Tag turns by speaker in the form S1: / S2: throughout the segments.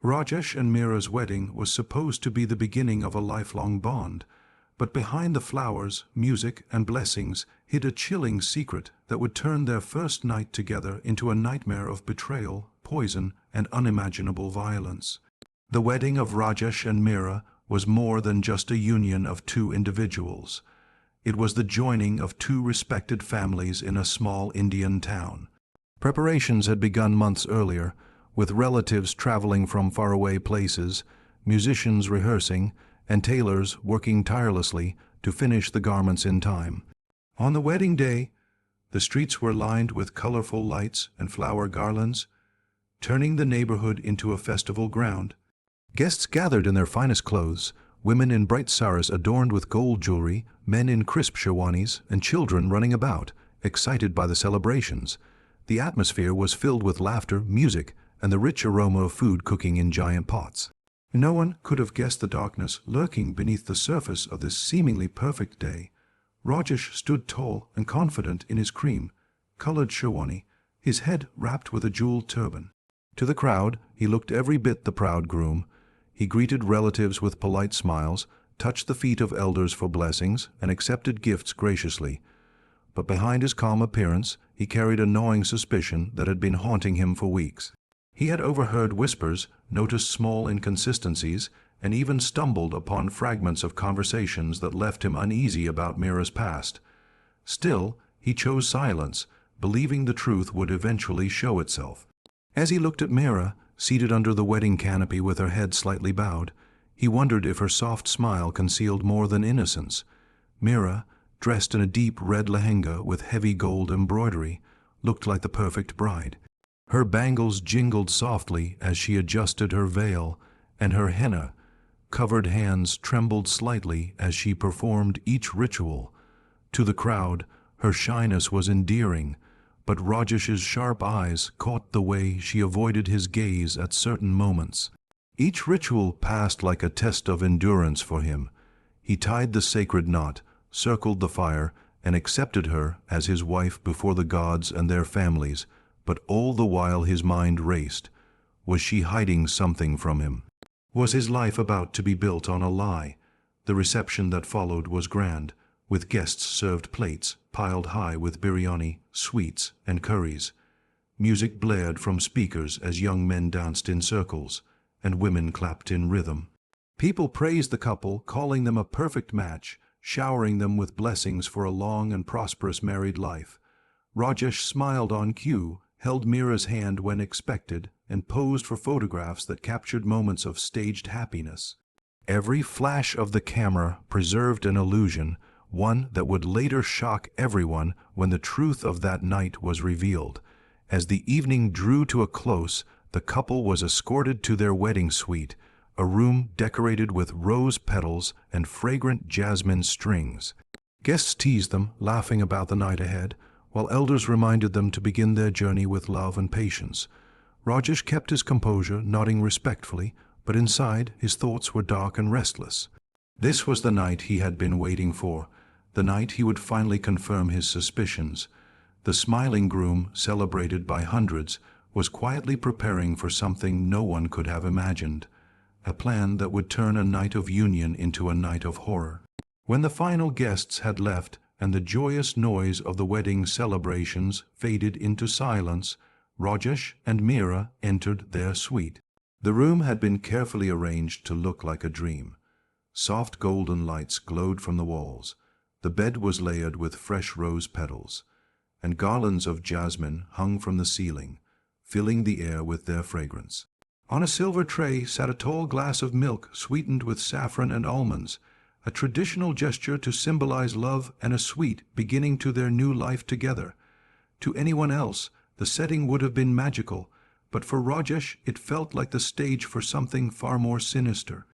S1: Rajesh and Meera's wedding was supposed to be the beginning of a lifelong bond, but behind the flowers, music, and blessings hid a chilling secret that would turn their first night together into a nightmare of betrayal, poison, and unimaginable violence. The wedding of Rajesh and Meera was more than just a union of two individuals. It was the joining of two respected families in a small Indian town. Preparations had begun months earlier, with relatives traveling from faraway places, musicians rehearsing, and tailors working tirelessly to finish the garments in time. On the wedding day, the streets were lined with colorful lights and flower garlands, turning the neighborhood into a festival ground. Guests gathered in their finest clothes, women in bright saris adorned with gold jewelry, men in crisp sherwanis, and children running about, excited by the celebrations. The atmosphere was filled with laughter, music, and the rich aroma of food cooking in giant pots. No one could have guessed the darkness lurking beneath the surface of this seemingly perfect day. Rajesh stood tall and confident in his cream-colored sherwani, his head wrapped with a jeweled turban. To the crowd, he looked every bit the proud groom. He greeted relatives with polite smiles, touched the feet of elders for blessings, and accepted gifts graciously. But behind his calm appearance, he carried a gnawing suspicion that had been haunting him for weeks. He had overheard whispers, noticed small inconsistencies, and even stumbled upon fragments of conversations that left him uneasy about Meera's past. Still, he chose silence, believing the truth would eventually show itself. As he looked at Meera, seated under the wedding canopy with her head slightly bowed, he wondered if her soft smile concealed more than innocence. Meera, dressed in a deep red lehenga with heavy gold embroidery, looked like the perfect bride. Her bangles jingled softly as she adjusted her veil, and her henna-covered hands trembled slightly as she performed each ritual. To the crowd, her shyness was endearing, but Rajesh's sharp eyes caught the way she avoided his gaze at certain moments. Each ritual passed like a test of endurance for him. He tied the sacred knot, circled the fire, and accepted her as his wife before the gods and their families, but all the while his mind raced. Was she hiding something from him? Was his life about to be built on a lie? The reception that followed was grand, with guests served plates piled high with biryani, sweets, and curries. Music blared from speakers as young men danced in circles, and women clapped in rhythm. People praised the couple, calling them a perfect match, showering them with blessings for a long and prosperous married life. Rajesh smiled on cue, held Meera's hand when expected, and posed for photographs that captured moments of staged happiness. Every flash of the camera preserved an illusion, one that would later shock everyone when the truth of that night was revealed. As the evening drew to a close, the couple was escorted to their wedding suite, a room decorated with rose petals and fragrant jasmine strings. Guests teased them, laughing about the night ahead, while elders reminded them to begin their journey with love and patience. Rajesh kept his composure, nodding respectfully, but inside his thoughts were dark and restless. This was the night he had been waiting for, the night he would finally confirm his suspicions. The smiling groom, celebrated by hundreds, was quietly preparing for something no one could have imagined, a plan that would turn a night of union into a night of horror. When the final guests had left, and the joyous noise of the wedding celebrations faded into silence, Rajesh and Meera entered their suite. The room had been carefully arranged to look like a dream. Soft golden lights glowed from the walls. The bed was layered with fresh rose petals, and garlands of jasmine hung from the ceiling, filling the air with their fragrance. On a silver tray sat a tall glass of milk sweetened with saffron and almonds, a traditional gesture to symbolize love and a sweet beginning to their new life together. To anyone else, the setting would have been magical, but for Rajesh it felt like the stage for something far more sinister.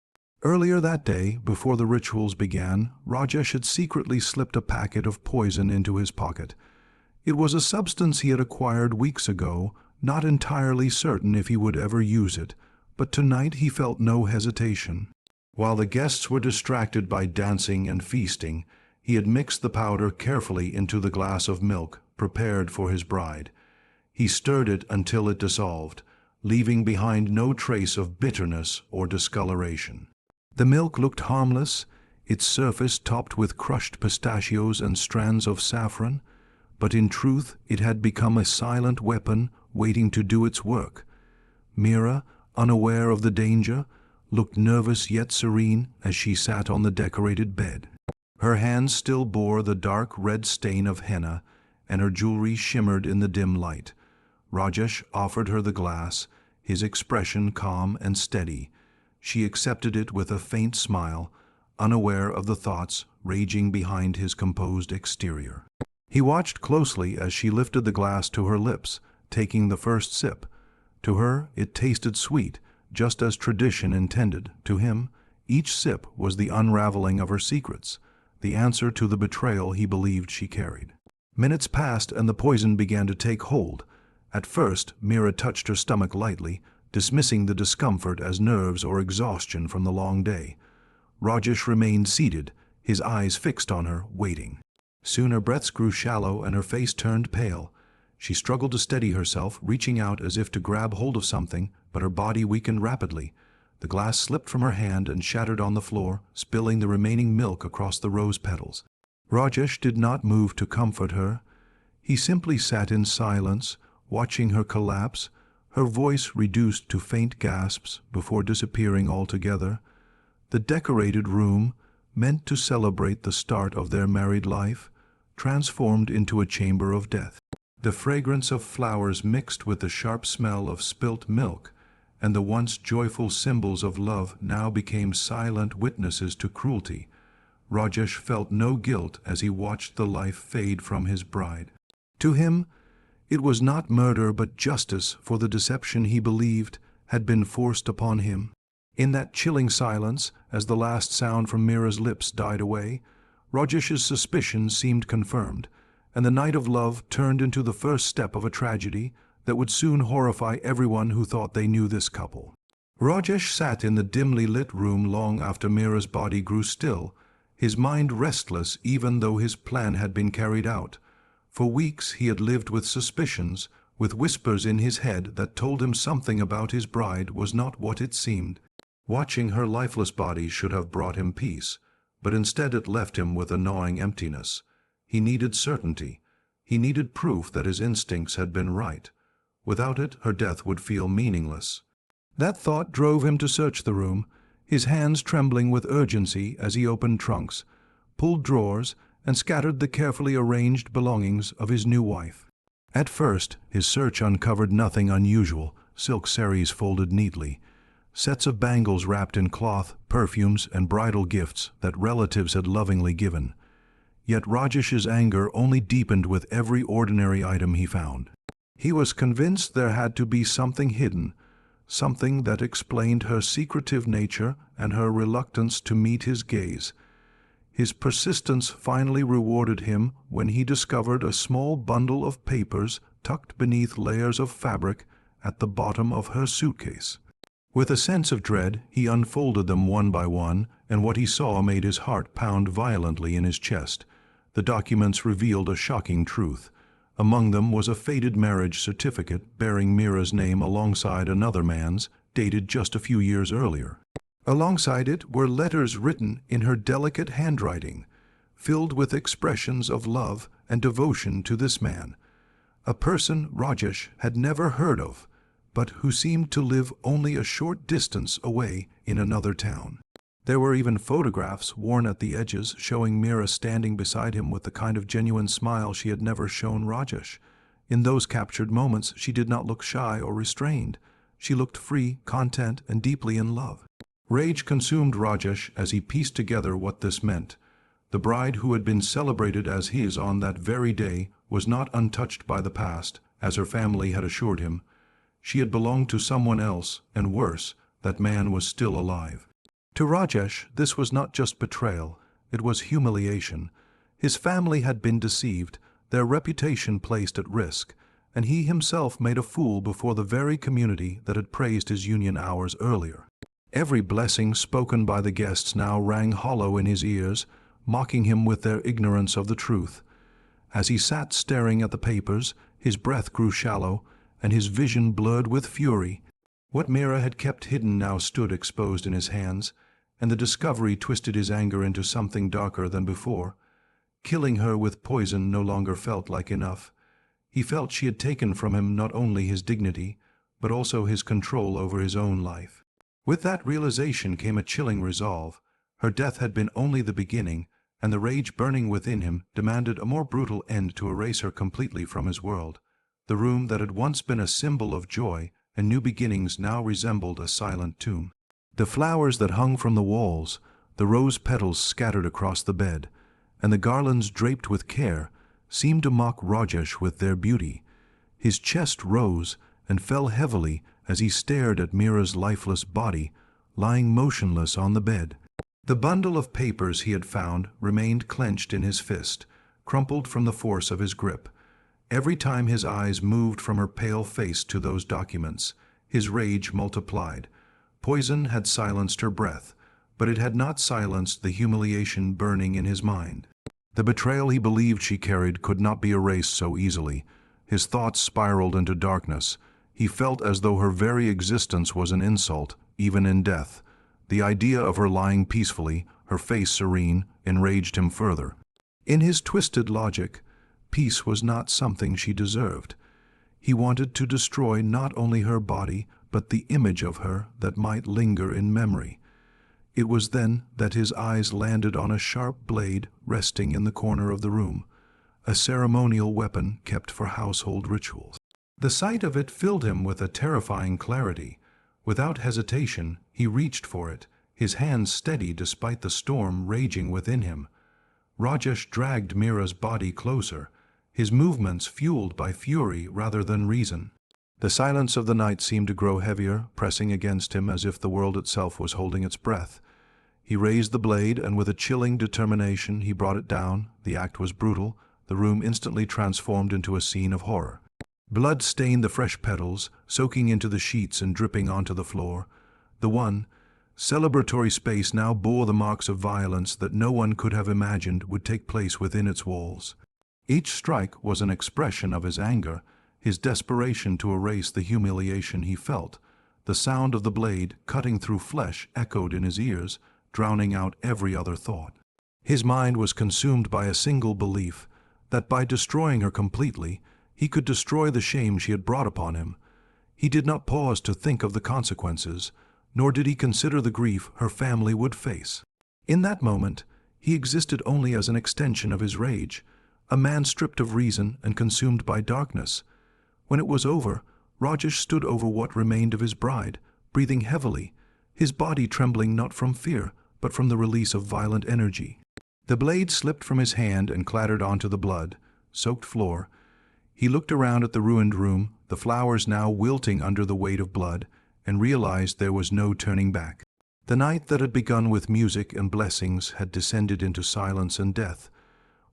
S1: Earlier that day, before the rituals began, Rajesh had secretly slipped a packet of poison into his pocket. It was a substance he had acquired weeks ago, not entirely certain if he would ever use it, but tonight he felt no hesitation. While the guests were distracted by dancing and feasting, he had mixed the powder carefully into the glass of milk prepared for his bride. He stirred it until it dissolved, leaving behind no trace of bitterness or discoloration. The milk looked harmless, its surface topped with crushed pistachios and strands of saffron, but in truth it had become a silent weapon waiting to do its work. Meera, unaware of the danger, looked nervous yet serene as she sat on the decorated bed. Her hands still bore the dark red stain of henna, and her jewelry shimmered in the dim light. Rajesh offered her the glass, his expression calm and steady. She accepted it with a faint smile, unaware of the thoughts raging behind his composed exterior. He watched closely as she lifted the glass to her lips, taking the first sip. To her, it tasted sweet, just as tradition intended. To him, each sip was the unraveling of her secrets, the answer to the betrayal he believed she carried. Minutes passed and the poison began to take hold. At first, Meera touched her stomach lightly, dismissing the discomfort as nerves or exhaustion from the long day. Rajesh remained seated, his eyes fixed on her, waiting. Soon her breaths grew shallow and her face turned pale. She struggled to steady herself, reaching out as if to grab hold of something, but her body weakened rapidly. The glass slipped from her hand and shattered on the floor, spilling the remaining milk across the rose petals. Rajesh did not move to comfort her. He simply sat in silence, watching her collapse, her voice reduced to faint gasps before disappearing altogether. The decorated room, meant to celebrate the start of their married life, transformed into a chamber of death. The fragrance of flowers mixed with the sharp smell of spilt milk, and the once joyful symbols of love now became silent witnesses to cruelty. Rajesh felt no guilt as he watched the life fade from his bride. To him, it was not murder but justice for the deception he believed had been forced upon him. In that chilling silence, as the last sound from Meera's lips died away, Rajesh's suspicions seemed confirmed, and the night of love turned into the first step of a tragedy that would soon horrify everyone who thought they knew this couple. Rajesh sat in the dimly lit room long after Meera's body grew still, his mind restless even though his plan had been carried out. For weeks he had lived with suspicions, with whispers in his head that told him something about his bride was not what it seemed. Watching her lifeless body should have brought him peace, but instead it left him with a gnawing emptiness. He needed certainty. He needed proof that his instincts had been right. Without it, her death would feel meaningless. That thought drove him to search the room, his hands trembling with urgency as he opened trunks, pulled drawers, and scattered the carefully arranged belongings of his new wife. At first, his search uncovered nothing unusual: silk saris folded neatly, sets of bangles wrapped in cloth, perfumes, and bridal gifts that relatives had lovingly given. Yet Rajesh's anger only deepened with every ordinary item he found. He was convinced there had to be something hidden, something that explained her secretive nature and her reluctance to meet his gaze. His persistence finally rewarded him when he discovered a small bundle of papers tucked beneath layers of fabric at the bottom of her suitcase. With a sense of dread, he unfolded them one by one, and what he saw made his heart pound violently in his chest. The documents revealed a shocking truth. Among them was a faded marriage certificate bearing Meera's name alongside another man's, dated just a few years earlier. Alongside it were letters written in her delicate handwriting, filled with expressions of love and devotion to this man, a person Rajesh had never heard of, but who seemed to live only a short distance away in another town. There were even photographs worn at the edges showing Meera standing beside him with the kind of genuine smile she had never shown Rajesh. In those captured moments, she did not look shy or restrained. She looked free, content, and deeply in love. Rage consumed Rajesh as he pieced together what this meant. The bride who had been celebrated as his on that very day was not untouched by the past, as her family had assured him. She had belonged to someone else, and worse, that man was still alive. To Rajesh, this was not just betrayal, it was humiliation. His family had been deceived, their reputation placed at risk, and he himself made a fool before the very community that had praised his union hours earlier. Every blessing spoken by the guests now rang hollow in his ears, mocking him with their ignorance of the truth. As he sat staring at the papers, his breath grew shallow, and his vision blurred with fury. What Meera had kept hidden now stood exposed in his hands, and the discovery twisted his anger into something darker than before. Killing her with poison no longer felt like enough. He felt she had taken from him not only his dignity, but also his control over his own life. With that realization came a chilling resolve. Her death had been only the beginning, and the rage burning within him demanded a more brutal end to erase her completely from his world. The room that had once been a symbol of joy and new beginnings now resembled a silent tomb. The flowers that hung from the walls, the rose petals scattered across the bed, and the garlands draped with care, seemed to mock Rajesh with their beauty. His chest rose and fell heavily as he stared at Meera's lifeless body, lying motionless on the bed. The bundle of papers he had found remained clenched in his fist, crumpled from the force of his grip. Every time his eyes moved from her pale face to those documents, his rage multiplied. Poison had silenced her breath, but it had not silenced the humiliation burning in his mind. The betrayal he believed she carried could not be erased so easily. His thoughts spiraled into darkness. He felt as though her very existence was an insult, even in death. The idea of her lying peacefully, her face serene, enraged him further. In his twisted logic, peace was not something she deserved. He wanted to destroy not only her body, but the image of her that might linger in memory. It was then that his eyes landed on a sharp blade resting in the corner of the room, a ceremonial weapon kept for household rituals. The sight of it filled him with a terrifying clarity. Without hesitation, he reached for it, his hands steady despite the storm raging within him. Rajesh dragged Meera's body closer, his movements fueled by fury rather than reason. The silence of the night seemed to grow heavier, pressing against him as if the world itself was holding its breath. He raised the blade, and with a chilling determination he brought it down. The act was brutal, the room instantly transformed into a scene of horror. Blood stained the fresh petals, soaking into the sheets and dripping onto the floor. The celebratory space now bore the marks of violence that no one could have imagined would take place within its walls. Each strike was an expression of his anger, his desperation to erase the humiliation he felt. The sound of the blade cutting through flesh echoed in his ears, drowning out every other thought. His mind was consumed by a single belief, that by destroying her completely, he could destroy the shame she had brought upon him. He did not pause to think of the consequences, nor did he consider the grief her family would face. In that moment, he existed only as an extension of his rage, a man stripped of reason and consumed by darkness. When it was over, Rajesh stood over what remained of his bride, breathing heavily, his body trembling not from fear, but from the release of violent energy. The blade slipped from his hand and clattered onto the blood-soaked floor. He looked around at the ruined room, the flowers now wilting under the weight of blood, and realized there was no turning back. The night that had begun with music and blessings had descended into silence and death.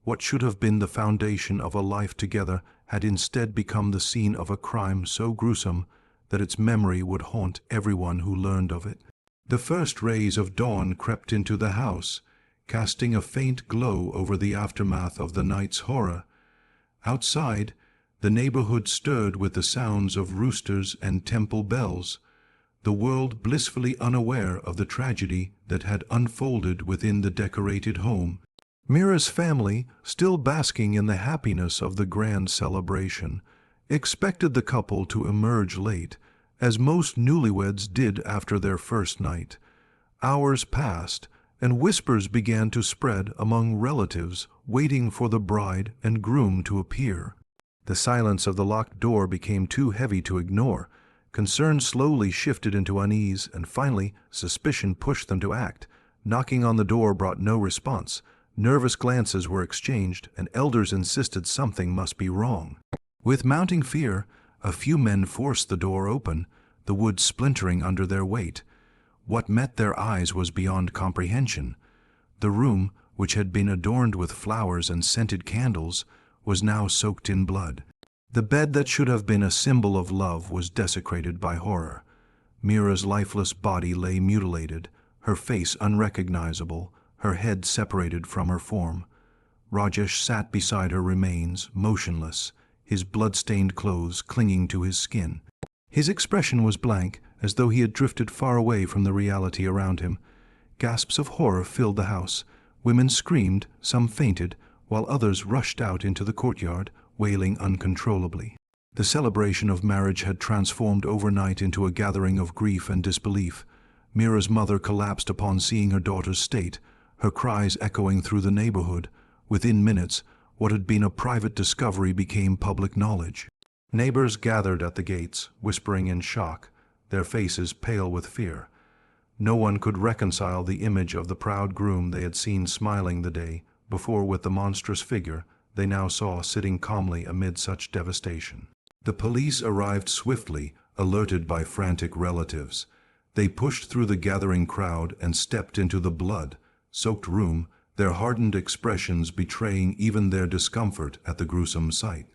S1: What should have been the foundation of a life together had instead become the scene of a crime so gruesome that its memory would haunt everyone who learned of it. The first rays of dawn crept into the house, casting a faint glow over the aftermath of the night's horror. Outside, the neighborhood stirred with the sounds of roosters and temple bells, the world blissfully unaware of the tragedy that had unfolded within the decorated home. Meera's family, still basking in the happiness of the grand celebration, expected the couple to emerge late, as most newlyweds did after their first night. Hours passed, and whispers began to spread among relatives waiting for the bride and groom to appear. The silence of the locked door became too heavy to ignore. Concern slowly shifted into unease, and finally suspicion pushed them to act. Knocking on the door brought no response. Nervous glances were exchanged, and elders insisted something must be wrong. With mounting fear, a few men forced the door open, the wood splintering under their weight. What met their eyes was beyond comprehension. The room, which had been adorned with flowers and scented candles, was now soaked in blood. The bed that should have been a symbol of love was desecrated by horror. Meera's lifeless body lay mutilated, her face unrecognizable, her head separated from her form. Rajesh sat beside her remains, motionless, his blood-stained clothes clinging to his skin. His expression was blank, as though he had drifted far away from the reality around him. Gasps of horror filled the house. Women screamed, some fainted, while others rushed out into the courtyard, wailing uncontrollably. The celebration of marriage had transformed overnight into a gathering of grief and disbelief. Meera's mother collapsed upon seeing her daughter's state, her cries echoing through the neighborhood. Within minutes, what had been a private discovery became public knowledge. Neighbors gathered at the gates, whispering in shock, their faces pale with fear. No one could reconcile the image of the proud groom they had seen smiling the day before with the monstrous figure they now saw sitting calmly amid such devastation. The police arrived swiftly, alerted by frantic relatives. They pushed through the gathering crowd and stepped into the blood-soaked room, their hardened expressions betraying even their discomfort at the gruesome sight.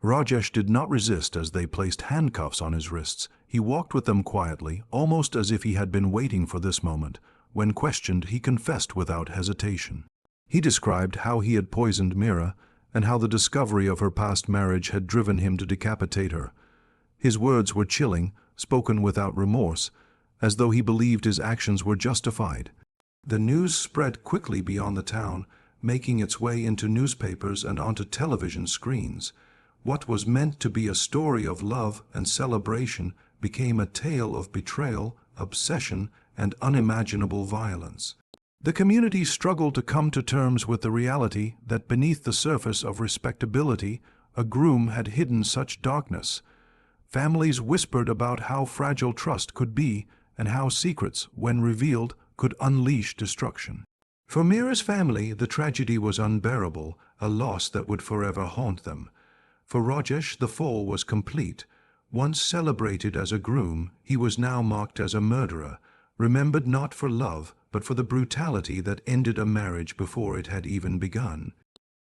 S1: Rajesh did not resist as they placed handcuffs on his wrists. He walked with them quietly, almost as if he had been waiting for this moment. When questioned, he confessed without hesitation. He described how he had poisoned Meera and how the discovery of her past marriage had driven him to decapitate her. His words were chilling, spoken without remorse, as though he believed his actions were justified. The news spread quickly beyond the town, making its way into newspapers and onto television screens. What was meant to be a story of love and celebration became a tale of betrayal, obsession, and unimaginable violence. The community struggled to come to terms with the reality that beneath the surface of respectability, a groom had hidden such darkness. Families whispered about how fragile trust could be and how secrets, when revealed, could unleash destruction. For Meera's family, the tragedy was unbearable, a loss that would forever haunt them. For Rajesh, the fall was complete. Once celebrated as a groom, he was now marked as a murderer, remembered not for love, but for the brutality that ended a marriage before it had even begun.